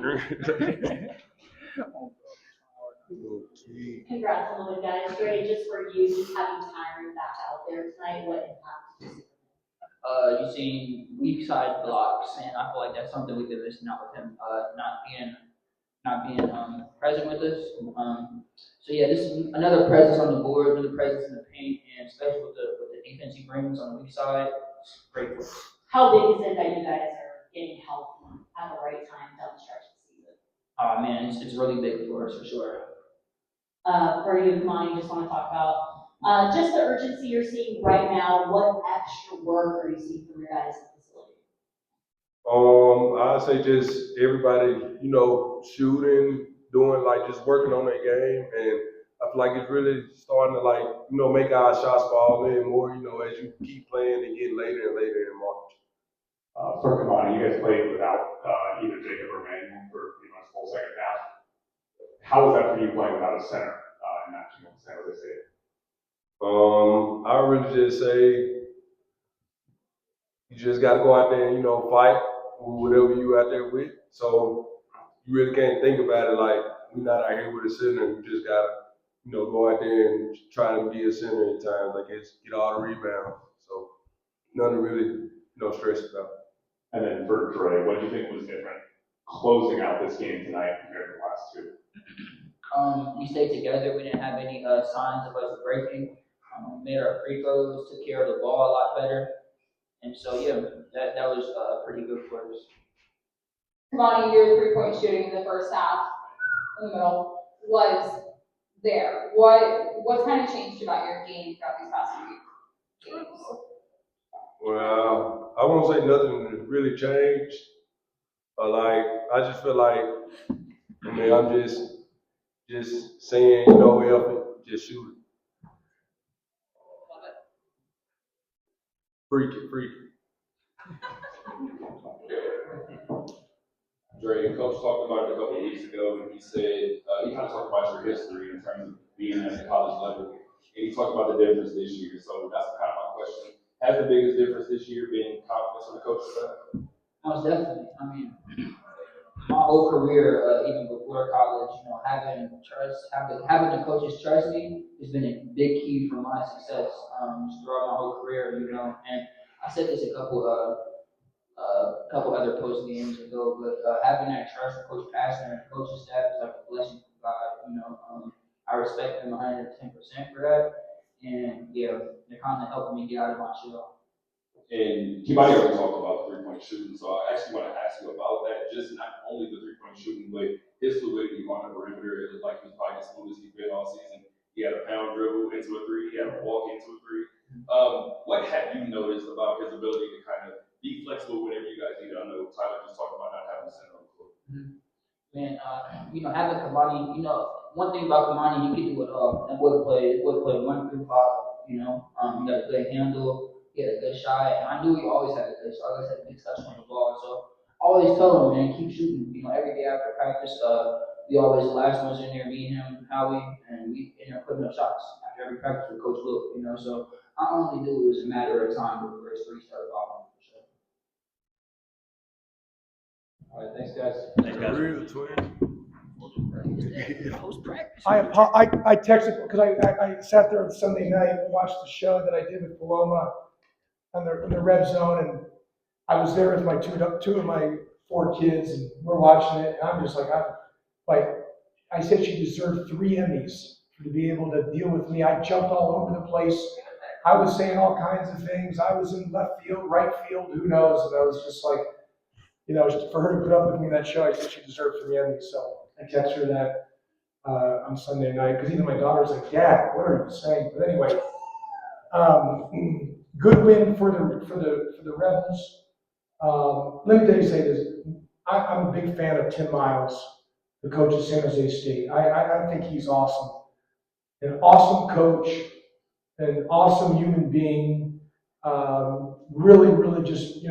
Okay. Congrats on the win, guys. Great, just for you, just having Tyron back out there tonight, what impact did you see? You seen weak side blocks, and I feel like that's something we've been missing out with him, not being present with us. So yeah, this is another presence on the board, another presence in the paint, and especially with the defense he brings on the weak side, it's great for us. How big is it that you guys are getting healthy at the right time down the stretch of the season? Man, it's really big for us for sure. For you, Kamani, just want to talk about just the urgency you're seeing right now. What extra work are you seeing from your guys in the facility? I'd say just everybody, shooting, doing just working on their game, and I feel like it's really starting to make our shots fall in more, as you keep playing and get later and later in March. For Kamani, you guys played without either Jacob or Manuel for pretty much the full second half. How was that for you playing without a center in that San Jose State? I would really just say you just got to go out there and fight with whatever you out there with. So you really can't think about it like we're not out here with a center. You just got to go out there and try to be a center at times. Get all the rebounds. So nothing really stress about. And then for Dre, what do you think was different closing out this game tonight compared to the last two? We stayed together. We didn't have any signs of us breaking. Made our free throws, took care of the ball a lot better, and so yeah, that was pretty good for us. Kamani, your 3-point shooting in the first half, in the middle, was there. What kind of changed about your game throughout these past few games? Well, I won't say nothing really changed. I just feel like, I'm just saying, effort, just shoot it. Freak it. Dre, Coach talked about it a couple of weeks ago, and he said, he kind of talked about your history in terms of being at the college level, and he talked about the difference this year. So that's kind of my question. Has the biggest difference this year been confidence on the coach's side? Most definitely. I mean, my whole career, even before college, having the coaches trust me has been a big key for my success throughout my whole career. And I said this a couple other post games ago, but having that trust from Coach Pastor and the coaching staff is like a blessing from God. I respect them 110% for that, and yeah, they're kind of helping me get out of my shell. And Kimani already talked about 3-point shooting, so I actually want to ask you about that. Just not only the 3-point shooting, but his fluidity on the perimeter. It looked like he was probably as smooth as he's been all season. He had a pound dribble into a three. He had a walk into a three. What have you noticed about his ability to kind of be flexible whenever you guys need it? I know Tyler just talked about not having a center on the court. Man, having Kamani, one thing about Kamani, he can do it all. That boy play 1 through 5. He got a good handle. He had a good shot, and I knew he always had a good shot. Always had a big touch on the ball. So I always tell him, man, keep shooting. Every day after practice, we always the last ones in there, me and him, Howie, and we in there putting up shots after every practice with Coach Luke. So I only knew it was a matter of time before his 3 started falling for sure. All right, thanks guys. Real twin. I texted because I sat there on Sunday night and watched the show that I did with Paloma on the Red Zone, and I was there with my two of my 4 kids, and we're watching it, and I'm just like, I said she deserved 3 Emmys to be able to deal with me. I jumped all over the place. I was saying all kinds of things. I was in left field, right field, who knows? And I was just like, for her to put up with me in that show, I said she deserved 3 Emmys. So I texted her that on Sunday night, because even my daughter's like, Dad, what are you saying? But anyway, good win for the Rebels. Let me say this. I'm a big fan of Tim Miles, the coach of San Jose State. I think he's awesome. An awesome coach, an awesome human being. Really, really just,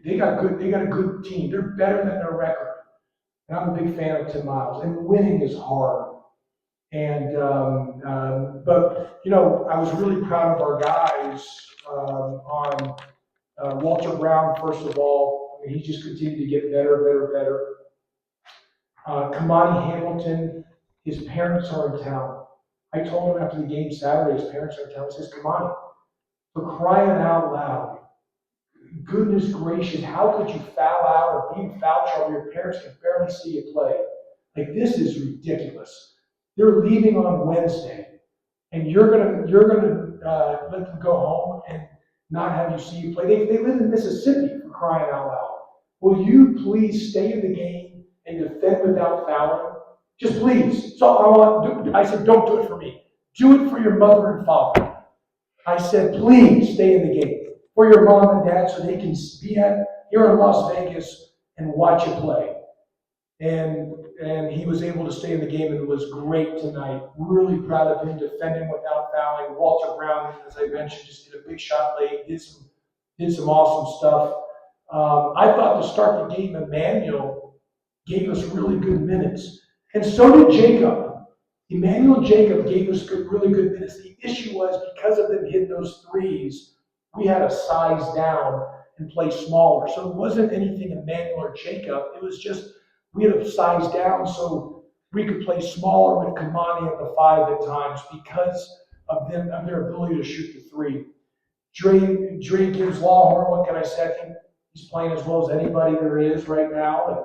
they got a good team. They're better than their record. And I'm a big fan of Tim Miles. And winning is hard. And but I was really proud of our guys on Walter Brown. First of all, he just continued to get better. Kamani Hamilton, his parents are in town. I told him after the game Saturday, his parents are in town. He says, Kamani, for crying out loud, goodness gracious, how could you foul out or be in foul trouble? Your parents can barely see you play. Like, this is ridiculous. They're leaving on Wednesday, and you're gonna let them go home and not have you see you play. They live in Mississippi, for crying out loud. Will you please stay in the game and defend without fouling? Just please. So I said, don't do it for me. Do it for your mother and father. I said, please stay in the game for your mom and dad so they can be here in Las Vegas and watch you play. And he was able to stay in the game and it was great tonight. Really proud of him defending without fouling. Walter Brown, as I mentioned, just did a big shot late, did some awesome stuff. I thought to start the game, Emmanuel gave us really good minutes. And so did Jacob. Emmanuel and Jacob gave us really good minutes. The issue was because of them hitting those threes, we had to size down and play smaller. So it wasn't anything Emmanuel or Jacob. It was just we had to size down so we could play smaller with Kamani at the 5 at times because of their ability to shoot the three. Dre gives Lawhorn, what can I say? I think he's playing as well as anybody there is right now. And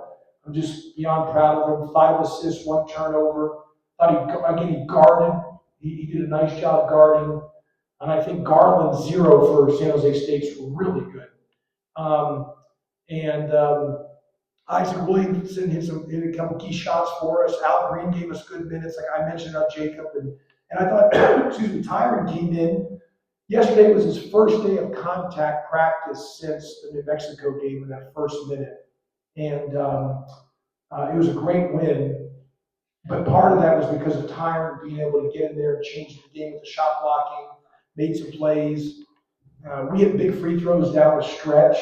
I'm just beyond proud of him. 5 assists, 1 turnover. He guarded. He did a nice job guarding. And I think Garland 0 for San Jose State's really good. Isaac Williamson hit a couple key shots for us. Al Green gave us good minutes, like I mentioned about Jacob. And I thought, Tyron came in. Yesterday was his first day of contact practice since the New Mexico game in that first minute. And it was a great win. But part of that was because of Tyron being able to get in there and change the game with the shot blocking, made some plays. We had big free throws down the stretch.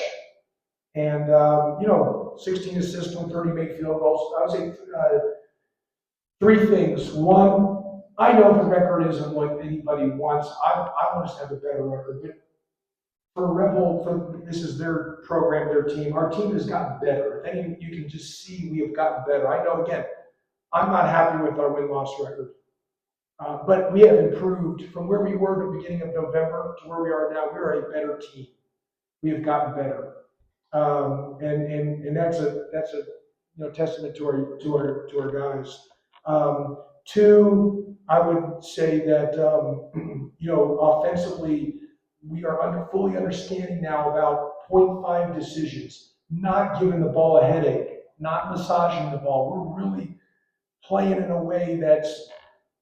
And, 16 assists on 30 made field goals. I would say 3 things. One, I know the record isn't what anybody wants. I want us to have a better record. But for Rebel, this is their program, their team. Our team has gotten better. I think you can just see we have gotten better. I know, again, I'm not happy with our win-loss record. But we have improved from where we were at the beginning of November to where we are now. We're a better team. We have gotten better. And that's a testament to our guys. 2, I would say that offensively we are fully understanding now about 0.5 decisions, not giving the ball a headache, not massaging the ball. We're really playing in a way that's.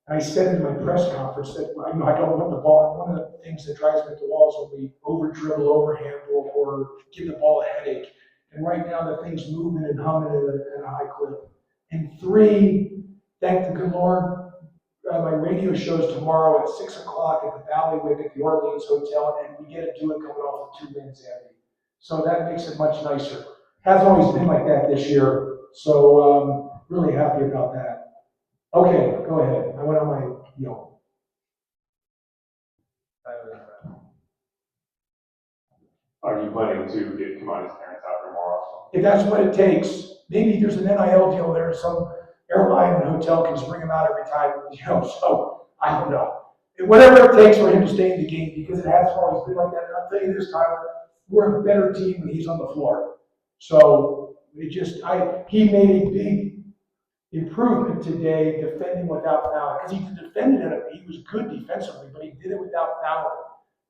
I said in my press conference that I don't want the ball. One of the things that drives me at the wall is when we over dribble, overhandle, or give the ball a headache. And right now the thing's moving and humming at a high clip. And 3, thank the good Lord, my radio show's tomorrow at 6 o'clock at the Ballywick at the Orleans Hotel, and we get to do it coming off of 2 wins, Andy. So that makes it much nicer. Hasn't always been like that this year, so really happy about that. Okay, go ahead. I went on my, Are you planning to get Kamani's parents out there more often? If that's what it takes, maybe there's an NIL deal there, some airline and hotel can just bring him out every time, so I don't know. Whatever it takes for him to stay in the game, because it hasn't always been like that. And I'll tell you this, Tyler, we're a better team when he's on the floor. So he made a big improvement today defending without fouling, because he defended it. He was good defensively, but he did it without fouling.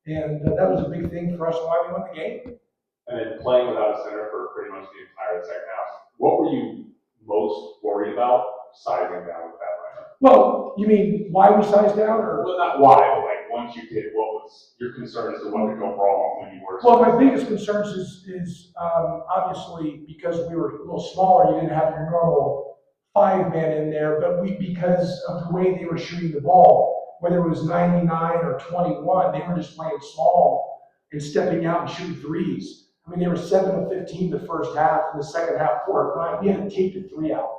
And that was a big thing for us and why we won the game. And then playing without a center for pretty much the entire second half, what were you most worried about sizing down with that lineup? Well, you mean why we sized down, or? Well, not why, but like once you did, what was your concern as to what could go wrong when you were? Well, my biggest concerns is obviously because we were a little smaller, you didn't have your normal 5-man in there, but because of the way they were shooting the ball, whether it was 99 or 21, they were just playing small and stepping out and shooting threes. I mean, they were 7 of 15 the first half, and the second half 4 of 9. We had to take the 3 out.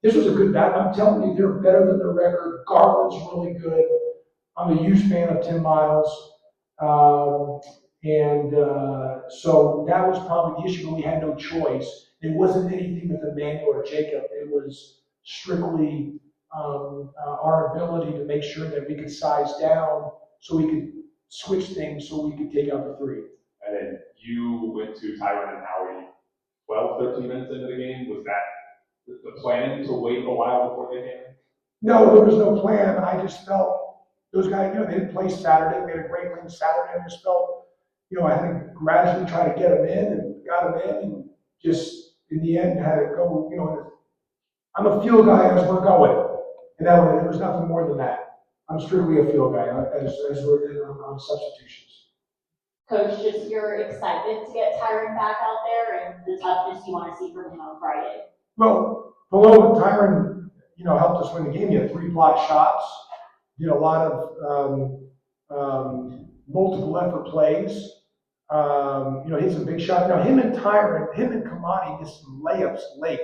This was a good battle. I'm telling you, they're better than their record. Garland's really good. I'm a huge fan of Tim Miles. So that was probably the issue, but we had no choice. It wasn't anything with Emmanuel or Jacob. It was strictly our ability to make sure that we could size down so we could switch things so we could take out the three. And then you went to Tyron and Howie 12, 13 minutes into the game. Was that the plan to wait a while before they came in? No, there was no plan. I just felt those guys, they didn't play Saturday. We had a great win Saturday. I just felt, I had to gradually try to get them in and got them in and just in the end had to go, I'm a field guy as we're going. And there was nothing more than that. I'm strictly a field guy as we're in on substitutions. Coach, just your excitement to get Tyron back out there and the toughness you want to see from him on Friday. Well, below Tyron, helped us win the game. He had 3 blocked shots, did a lot of multiple effort plays. Hit some big shots. Now, him and Kamani did some layups late.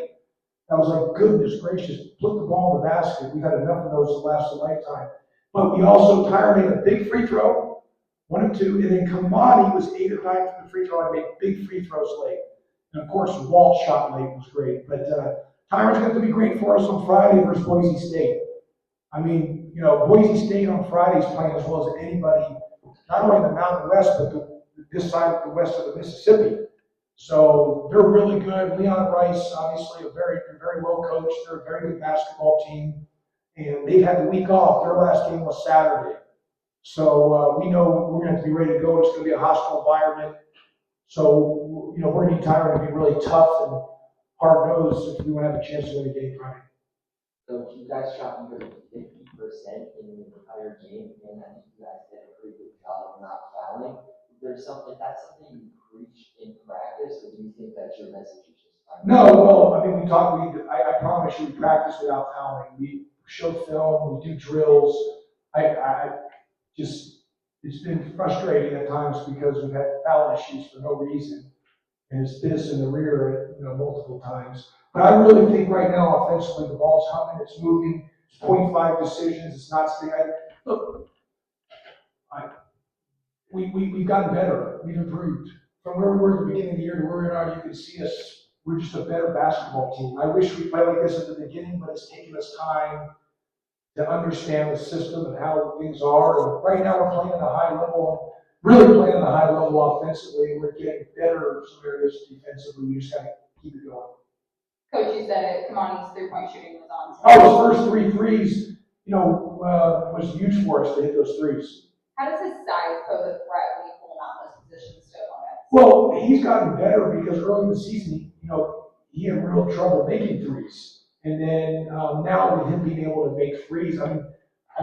I was like, goodness gracious, put the ball in the basket. We've had enough of those to last a lifetime. But Tyron made a big free throw, 1 of 2, and then Kamani was 8 of 9 from the free throw and made big free throws late. And of course, Walt shot late was great. But Tyron's going to be great for us on Friday versus Boise State. I mean, Boise State on Friday is playing as well as anybody, not only in the Mountain West, but this side of the west of the Mississippi. So they're really good. Leon Rice, obviously, they're very well coached. They're a very good basketball team. And they've had the week off. Their last game was Saturday. So we know we're going to have to be ready to go. It's going to be a hostile environment. So, we're going to need Tyron to be really tough and hard-nosed if we want to have a chance to win a game Friday. So you guys shot under 50% in the entire game, and I think you guys did a pretty good job of not fouling. That's something you preach in practice, or do you think that's your message is just fine? No, well, I mean, I promise you, we practice without fouling. We show film, we do drills. It's been frustrating at times because we've had foul issues for no reason. And it's bit us in the rear, multiple times. But I really think right now, offensively, the ball's humming, it's moving, it's 0.5 decisions, it's not staying. We've gotten better, we've improved. From where we were at the beginning of the year to where we are, you can see us, we're just a better basketball team. I wish we played like this at the beginning, but it's taken us time to understand the system and how things are. And right now, we're playing at a high level, really playing at a high level offensively, and we're getting better in some areas defensively. We just got to keep it going. Coach, you said it, Kamani's 3-point shooting was on. Oh, his first 3 threes, was huge for us to hit those threes. How does his size pose a threat when you pull him out in those positions to opponents? Well, he's gotten better because early in the season, he had real trouble making threes. And then now with him being able to make threes, I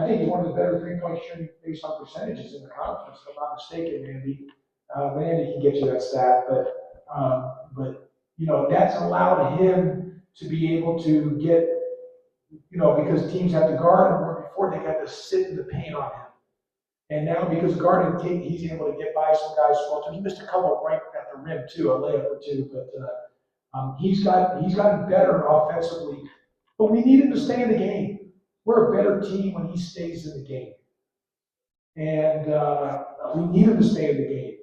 think he's one of the better 3-point shooting based on percentages in the conference, if I'm not mistaken, Andy. Andy can get you that stat, but that's allowed him to be able to get, because teams have to guard him, where before they had to sit in the paint on him. And now because guarding, he's able to get by some guys. Well, he missed a couple right at the rim too, a layup or 2, but he's gotten better offensively. But we need him to stay in the game. We're a better team when he stays in the game. And we need him to stay in the game.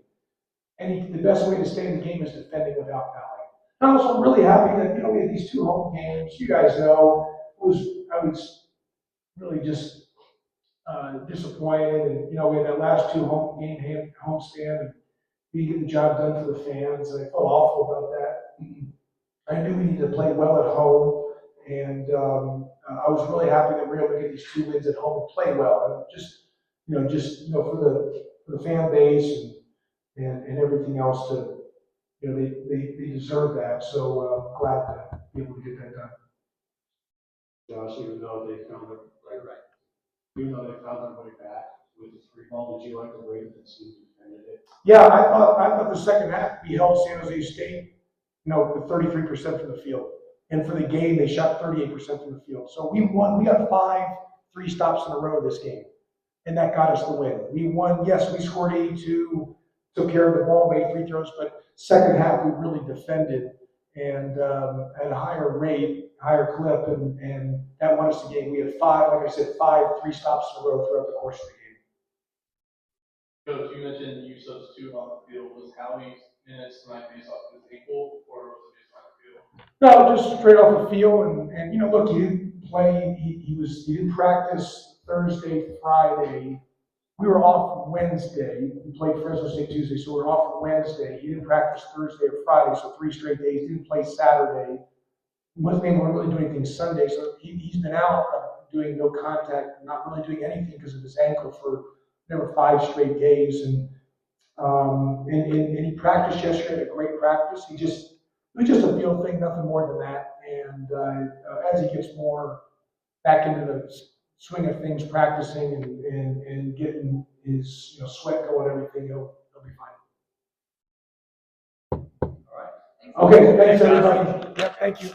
And the best way to stay in the game is defending without fouling. And I'm also really happy that, we had these 2 home games. You guys know, I was really just disappointed. And, we had that last 2 home stand, and we didn't get the job done for the fans. And I felt awful about that. I knew we needed to play well at home. And I was really happy that we were able to get these 2 wins at home and play well. And for the fan base and everything else they deserve that. So glad to be able to get that done. Josh, even though they found their way back with the 3 ball, did you like the way that the team defended it? Yeah, I thought the second half we held San Jose State, with 33% from the field. And for the game, they shot 38% from the field. So we won. We got 5 3 stops in a row this game. And that got us the win. We won. Yes, we scored 82, took care of the ball, made free throws, but second half we really defended and at a higher rate, higher clip, and that won us the game. We had 5, like I said, 5 3 stops in a row throughout the course of the game. Coach, you mentioned you substitute on the field. Was Howie's minutes tonight based off his ankle, or was it based on the field? No, just straight off the field, and, you know, look, he didn't play, he didn't practice Thursday, Friday. We were off Wednesday, we played Fresno State Tuesday, so we were off Wednesday. He didn't practice Thursday or Friday, so 3 straight days, didn't play Saturday. Wasn't able to really do anything Sunday, so he's been out doing no contact, not really doing anything because of his ankle for, 5 straight days, and he practiced yesterday, had a great practice. It was just a field thing, nothing more than that. And as he gets more back into the swing of things, practicing and getting his sweat going, everything, he'll be fine. All right. Okay, thanks everybody. Yep, thank you.